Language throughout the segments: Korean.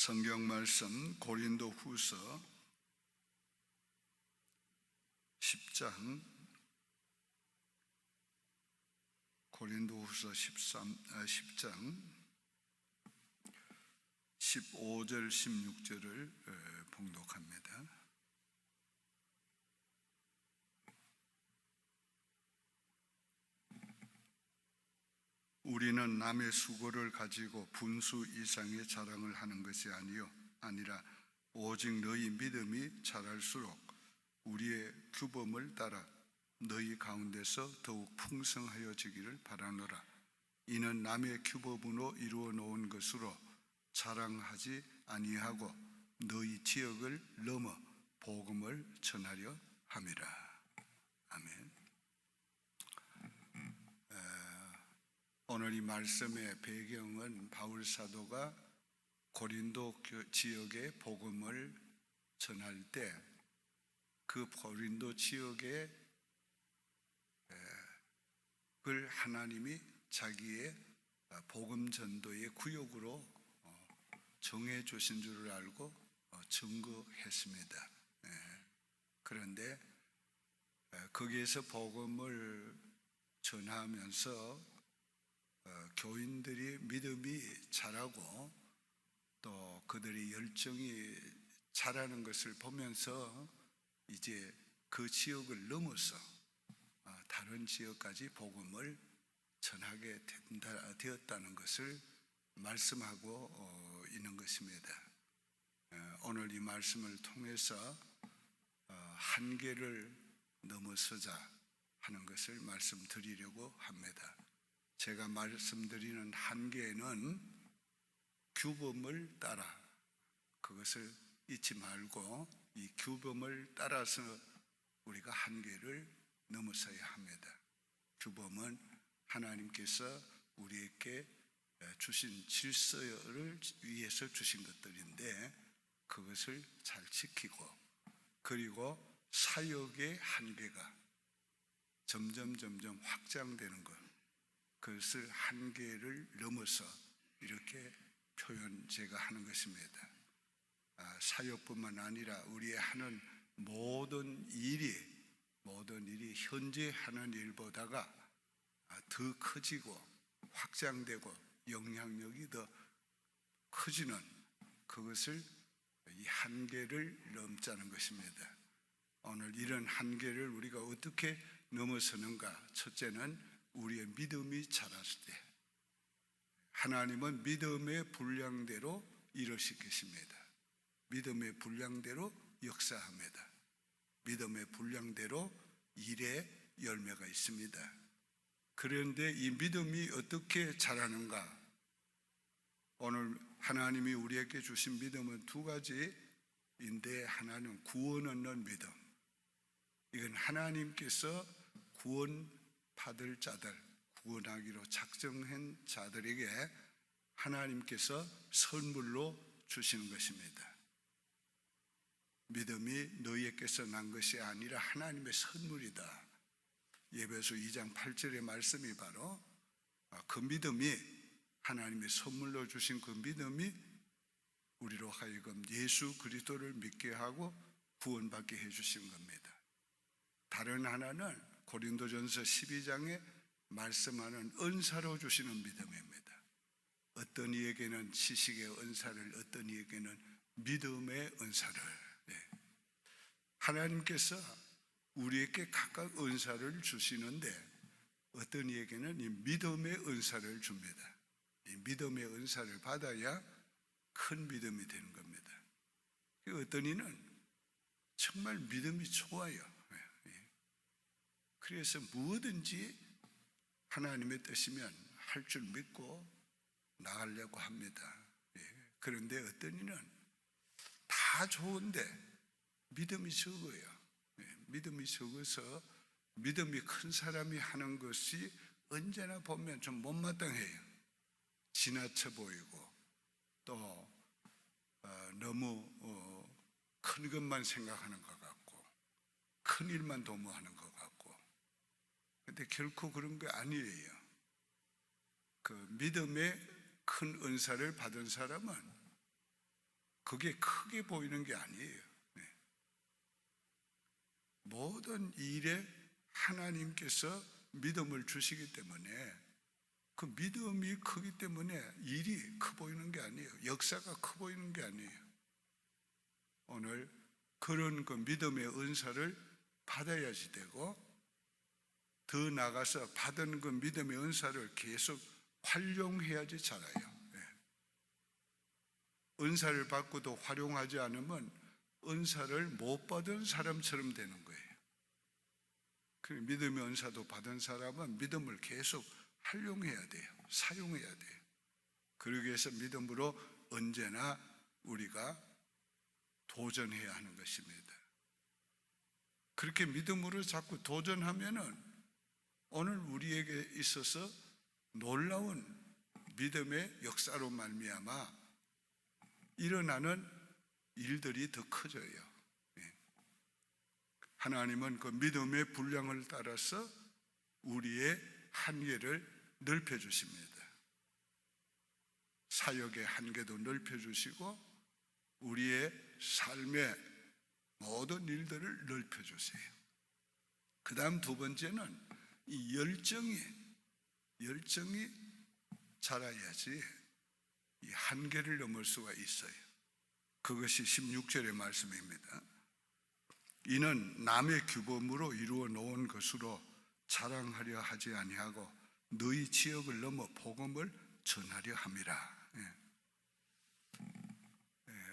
성경 말씀 고린도후서 10장, 고린도후서 10장 15절 16절을 봉독합니다. 우리는 남의 수고를 가지고 분수 이상의 자랑을 하는 것이 아니라 오직 너희 믿음이 자랄수록 우리의 규범을 따라 너희 가운데서 더욱 풍성하여지기를 바라노라. 이는 남의 규범으로 이루어 놓은 것으로 자랑하지 아니하고 너희 지역을 넘어 복음을 전하려 함이라. 아멘. 오늘 이 말씀의 배경은 바울 사도가 고린도 지역에 복음을 전할 때 그 고린도 지역에 그걸 하나님이 자기의 복음 전도의 구역으로 정해 주신 줄을 알고 증거했습니다. 그런데 거기에서 복음을 전하면서 교인들이 믿음이 자라고 또 그들의 열정이 자라는 것을 보면서 이제 그 지역을 넘어서 다른 지역까지 복음을 전하게 되었다는 것을 말씀하고 있는 것입니다. 오늘 이 말씀을 통해서 한계를 넘어서자 하는 것을 말씀드리려고 합니다. 제가 말씀드리는 한계는 규범을 따라, 그것을 잊지 말고 이 규범을 따라서 우리가 한계를 넘어서야 합니다. 규범은 하나님께서 우리에게 주신 질서를 위해서 주신 것들인데 그것을 잘 지키고, 그리고 사역의 한계가 점점 확장되는 것, 그것을 한계를 넘어서 이렇게 제가 하는 것입니다. 사역뿐만 아니라 우리의 하는 모든 일이 현재 하는 일보다가 더 커지고 확장되고 영향력이 더 커지는, 그것을 이 한계를 넘자는 것입니다. 오늘 이런 한계를 우리가 어떻게 넘어서는가? 첫째는 우리의 믿음이 자랐을 때 하나님은 믿음의 분량대로 일으키십니다. 믿음의 분량대로 역사합니다. 믿음의 분량대로 일의 열매가 있습니다. 그런데 이 믿음이 어떻게 자라는가? 오늘 하나님이 우리에게 주신 믿음은 두 가지인데, 하나는 구원 얻는 믿음. 이건 하나님께서 구원받을 자들, 구원하기로 작정한 자들에게 하나님께서 선물로 주시는 것입니다. 믿음이 너희에게서 난 것이 아니라 하나님의 선물이다. 에베소 2장 8절의 말씀이 바로 그 믿음이, 하나님의 선물로 주신 그 믿음이 우리로 하여금 예수 그리스도를 믿게 하고 구원받게 해주신 겁니다. 다른 하나는 고린도전서 12장에 말씀하는 은사로 주시는 믿음입니다. 어떤 이에게는 지식의 은사를, 어떤 이에게는 믿음의 은사를. 하나님께서 우리에게 각각 은사를 주시는데 어떤 이에게는 이 믿음의 은사를 줍니다. 이 믿음의 은사를 받아야 큰 믿음이 되는 겁니다. 어떤 이는 정말 믿음이 좋아요. 그래서 무엇든지 하나님의 뜻이면 할 줄 믿고 나가려고 합니다. 그런데 어떤 이는 다 좋은데 믿음이 적어요. 믿음이 적어서 믿음이 큰 사람이 하는 것이 언제나 보면 좀 못마땅해요. 지나쳐 보이고 또 너무 큰 것만 생각하는 것 같고 큰 일만 도모하는 것 같고, 근데 결코 그런 게 아니에요. 그 믿음의 큰 은사를 받은 사람은 그게 크게 보이는 게 아니에요. 네. 모든 일에 하나님께서 믿음을 주시기 때문에 그 믿음이 크기 때문에 일이 커 보이는 게 아니에요. 역사가 커 보이는 게 아니에요. 오늘 그런 그 믿음의 은사를 받아야지 되고, 더 나아가서 받은 그 믿음의 은사를 계속 활용해야지 자라요. 은사를 받고도 활용하지 않으면 은사를 못 받은 사람처럼 되는 거예요. 그 믿음의 은사도 받은 사람은 믿음을 계속 활용해야 돼요. 사용해야 돼요. 그러기 위해서 믿음으로 언제나 우리가 도전해야 하는 것입니다. 그렇게 믿음으로 자꾸 도전하면은 오늘 우리에게 있어서 놀라운 믿음의 역사로 말미암아 일어나는 일들이 더 커져요. 하나님은 그 믿음의 분량을 따라서 우리의 한계를 넓혀주십니다. 사역의 한계도 넓혀주시고 우리의 삶의 모든 일들을 넓혀주세요. 그 다음 두 번째는 이 열정이 자라야지 이 한계를 넘을 수가 있어요. 그것이 16절의 말씀입니다. 이는 남의 규범으로 이루어 놓은 것으로 자랑하려 하지 아니하고 너희 지역을 넘어 복음을 전하려 함이라.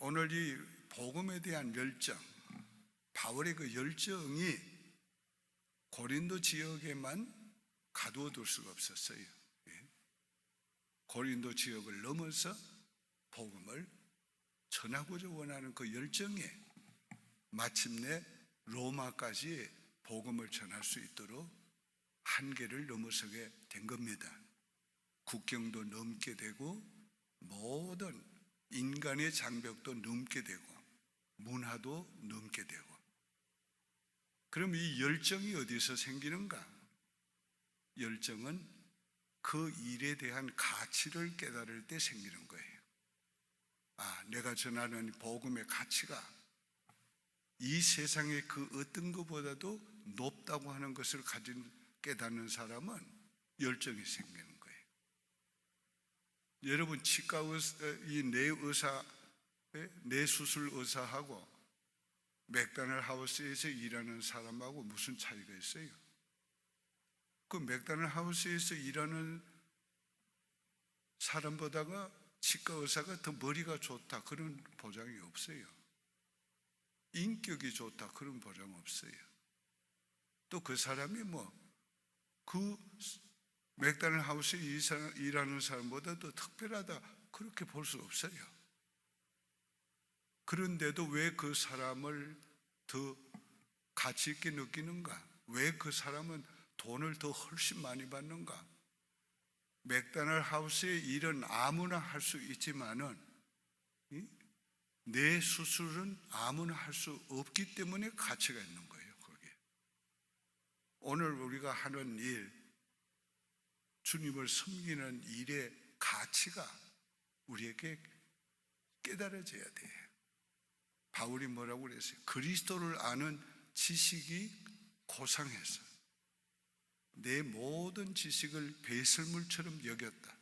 오늘 이 복음에 대한 열정, 바울의 그 열정이 고린도 지역에만 가두어둘 수가 없었어요. 고린도 지역을 넘어서 복음을 전하고자 원하는 그 열정에 마침내 로마까지 복음을 전할 수 있도록 한계를 넘어서게 된 겁니다. 국경도 넘게 되고 모든 인간의 장벽도 넘게 되고 문화도 넘게 되고. 그럼 이 열정이 어디서 생기는가? 열정은 그 일에 대한 가치를 깨달을 때 생기는 거예요. 내가 전하는 복음의 가치가 이 세상의 그 어떤 것보다도 높다고 하는 것을 깨닫는 사람은 열정이 생기는 거예요. 여러분, 치과 의사, 이 뇌 수술 의사하고 맥도날드 하우스에서 일하는 사람하고 무슨 차이가 있어요? 그 맥도날드 하우스에서 일하는 사람보다가 치과 의사가 더 머리가 좋다 그런 보장이 없어요. 인격이 좋다 그런 보장 없어요. 또 그 사람이 그 맥도날드 하우스에 일하는 사람보다 더 특별하다 그렇게 볼 수 없어요. 그런데도 왜 그 사람을 더 가치 있게 느끼는가? 왜 그 사람은 돈을 더 훨씬 많이 받는가? 맥도날드 하우스의 일은 아무나 할 수 있지만은 내 수술은 아무나 할 수 없기 때문에 가치가 있는 거예요. 거기에. 오늘 우리가 하는 일, 주님을 섬기는 일의 가치가 우리에게 깨달아져야 돼요. 바울이 뭐라고 그랬어요? 그리스도를 아는 지식이 고상해서 내 모든 지식을 배설물처럼 여겼다.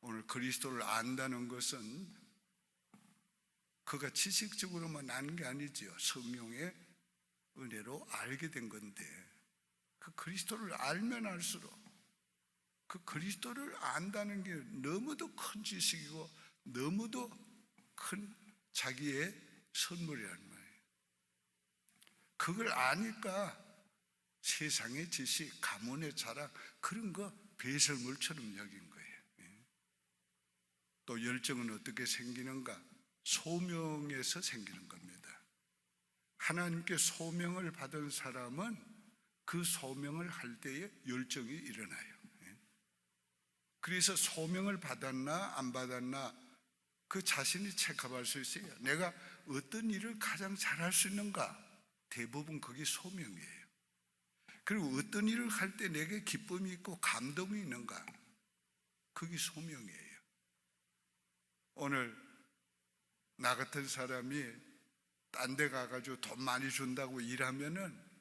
오늘 그리스도를 안다는 것은 그가 지식적으로만 아는 게 아니지요. 성령의 은혜로 알게 된 건데, 그 그리스도를 알면 알수록 그 그리스도를 안다는 게 너무도 큰 지식이고 너무도 큰 자기의 선물이란 말이에요. 그걸 아니까 세상의 지식, 가문의 자랑 그런 거 배설물처럼 여긴 거예요. 또 열정은 어떻게 생기는가? 소명에서 생기는 겁니다. 하나님께 소명을 받은 사람은 그 소명을 할 때에 열정이 일어나요. 그래서 소명을 받았나 안 받았나 그 자신이 체크할 수 있어요. 내가 어떤 일을 가장 잘할 수 있는가? 대부분 그게 소명이에요. 그리고 어떤 일을 할 때 내게 기쁨이 있고 감동이 있는가? 그게 소명이에요. 오늘 나 같은 사람이 딴 데 가가지고 돈 많이 준다고 일하면은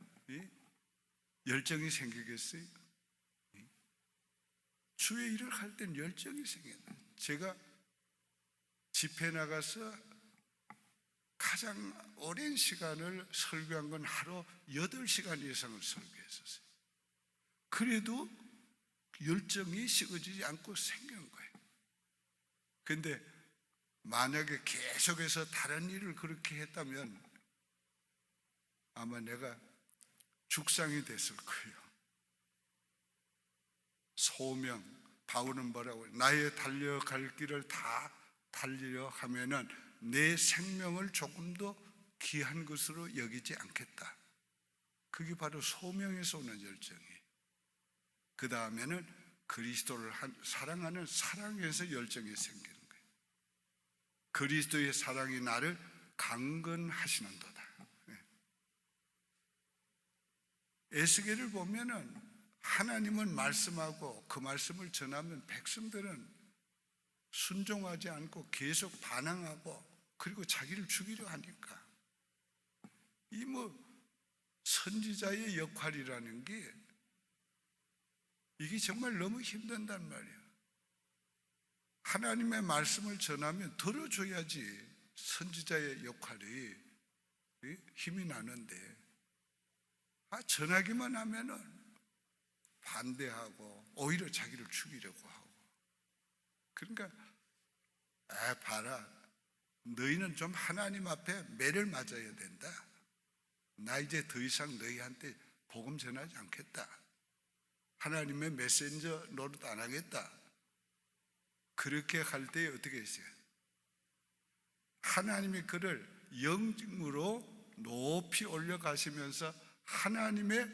열정이 생기겠어요? 주의 일을 할 땐 열정이 생긴다. 제가 집회 나가서 가장 오랜 시간을 설교한 건 하루 8시간 이상을 설교했었어요. 그래도 열정이 식어지지 않고 생긴 거예요. 근데 만약에 계속해서 다른 일을 그렇게 했다면 아마 내가 죽상이 됐을 거예요. 소명, 바울은 뭐라고 해요? 나의 달려갈 길을 다 달리려 하면은 내 생명을 조금 더 귀한 것으로 여기지 않겠다. 그게 바로 소명에서 오는 열정이에요. 그 다음에는 그리스도를 사랑하는 사랑에서 열정이 생기는 거예요. 그리스도의 사랑이 나를 강건하시는도다. 에스겔을 보면은 하나님은 말씀하고 그 말씀을 전하면 백성들은 순종하지 않고 계속 반항하고 그리고 자기를 죽이려 하니까 이 선지자의 역할이라는 게 이게 정말 너무 힘든단 말이에요. 하나님의 말씀을 전하면 들어줘야지 선지자의 역할이 힘이 나는데 전하기만 하면은 반대하고 오히려 자기를 죽이려고 하고 그러니까 봐라 너희는 좀 하나님 앞에 매를 맞아야 된다. 나 이제 더 이상 너희한테 복음 전하지 않겠다. 하나님의 메신저 노릇 안 하겠다. 그렇게 할 때 어떻게 했어요? 하나님이 그를 영으로 높이 올려가시면서 하나님의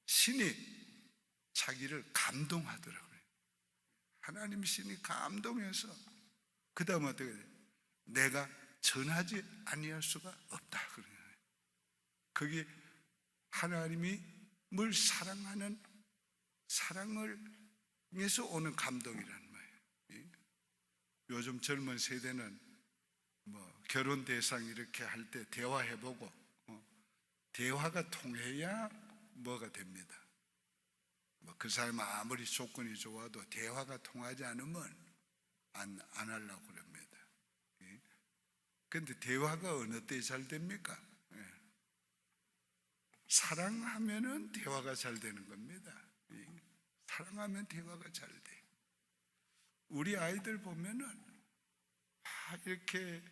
신이 자기를 감동하더라고요. 하나님 신이 감동해서 그 다음 어떻게 돼요? 내가 전하지 아니할 수가 없다. 그게 하나님을 사랑하는 사랑에서 오는 감동이라는 거예요. 요즘 젊은 세대는 결혼 대상 이렇게 할 때 대화해보고 대화가 통해야 뭐가 됩니다. 그 사람 아무리 조건이 좋아도 대화가 통하지 않으면 안 하려고 그럽니다. 그런데 대화가 어느 때 잘 됩니까? 사랑하면은 대화가 잘 되는 겁니다. 사랑하면 대화가 잘 돼. 우리 아이들 보면은 이렇게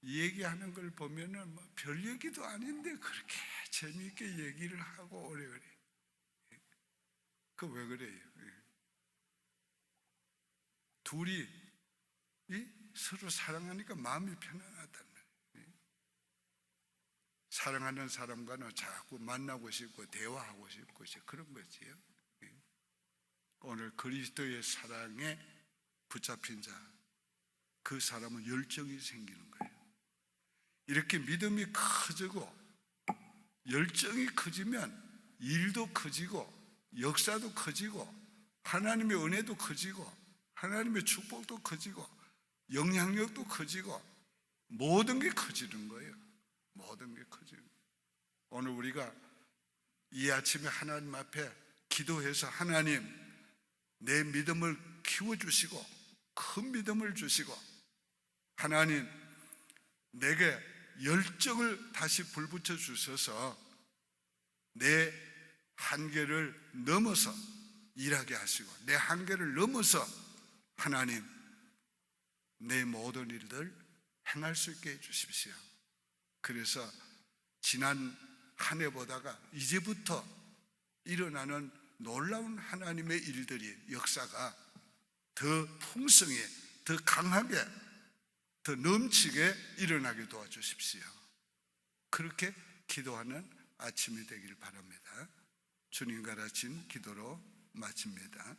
얘기하는 걸 보면은 별 얘기도 아닌데 그렇게 재미있게 얘기를 하고 오래 그래. 그 왜 그래요? 둘이 서로 사랑하니까 마음이 편안하단 말이에요. 사랑하는 사람과는 자꾸 만나고 싶고 대화하고 싶고 그런 거지요. 오늘 그리스도의 사랑에 붙잡힌 자, 그 사람은 열정이 생기는 거예요. 이렇게 믿음이 커지고 열정이 커지면 일도 커지고 역사도 커지고 하나님의 은혜도 커지고 하나님의 축복도 커지고 영향력도 커지고 모든 게 커지는 거예요. 모든 게 커지는 거예요. 오늘 우리가 이 아침에 하나님 앞에 기도해서 하나님 내 믿음을 키워주시고 큰 믿음을 주시고 하나님 내게 열정을 다시 불붙여 주셔서 내 한계를 넘어서 일하게 하시고 내 한계를 넘어서 하나님 내 모든 일들 행할 수 있게 해주십시오. 그래서 지난 한 해보다가 이제부터 일어나는 놀라운 하나님의 일들이 역사가 더 풍성해 더 강하게 더 넘치게 일어나게 도와주십시오. 그렇게 기도하는 아침이 되길 바랍니다. 주님 가르친 기도로 마칩니다.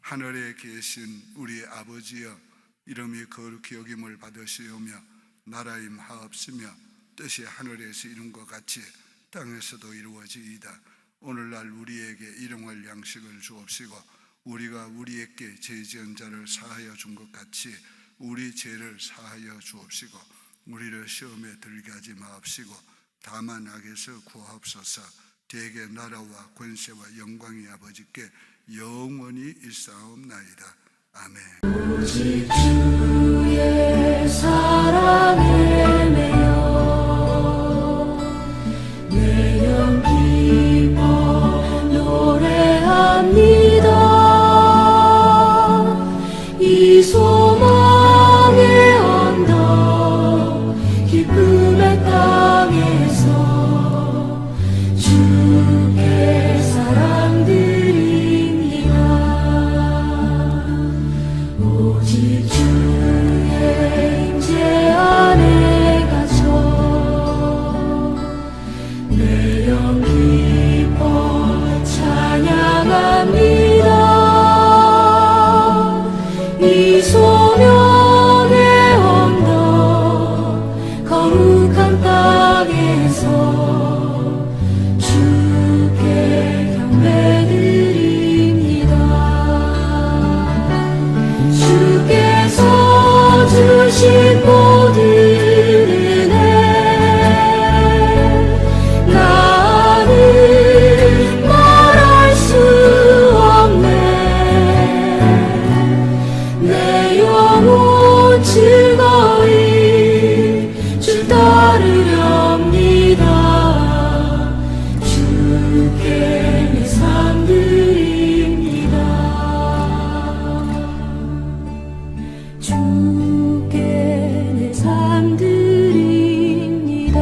하늘에 계신 우리 아버지여 이름이 거룩히 여김을 받으시오며 나라 임하옵시며 뜻이 하늘에서 이룬 것 같이 땅에서도 이루어지이다. 오늘날 우리에게 일용할 양식을 주옵시고 우리가 우리에게 죄 지은 자를 사하여 준 것 같이 우리 죄를 사하여 주옵시고 우리를 시험에 들게 하지 마옵시고 다만 악에서 구하옵소서. 대개 나라와 권세와 영광이 아버지께 영원히 있사옵나이다. 아멘. 오직 주의 사랑에 매여 내 영 기뻐 노래합니다. 이 소망의 언덕 기쁨의 땅에서 주께 사랑 드립니다. 오직 주의 임재 안에 갇혀 내 영 기뻐 찬양합니다. 이 소명의 언덕 거룩한 땅에서 주께 경배드립니다. 주께서 주신 모든 은혜 나는 말할 수 없네. 내 영혼 즐거이 주 따르렵니다. 주께 내 삶 드립니다. 주께 내 삶 드립니다.